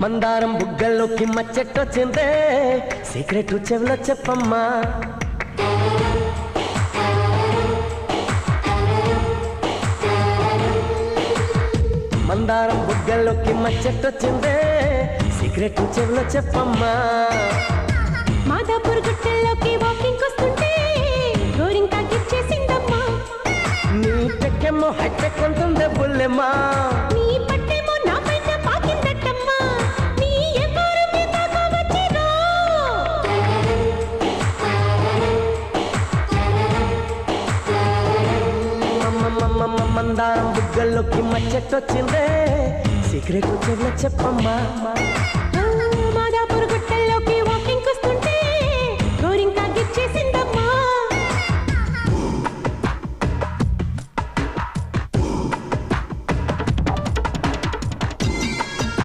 మందారం బుగ్గల్లోకి మచ్చెట్టొచ్చిందే సీక్రెట్ చెవిలో చెప్పమ్మా మందారం బుగ్గల్లోకి మచ్చెట్టొచ్చిందే సీక్రెట్ చెవిలో చెప్పమ్మా మాదాపూర్ గుట్టల్లోకి వాకింగ్ వస్తుంటే గోరింకా గిచ్చేసిందమ్మా నీ పెక్కెమ్మో హైటెక్ ఉంటుంది బుల్లెమ్మా నీ పట్టేమో నా పైన పాకిందట్టమ్మా నీ ఎవ్వరు మీ దాకా వచ్చిరో మందారం బుగ్గల్లోకి మచ్చెట్టొచ్చిందే సీక్రెట్ చెవిలో చెప్పమ్మా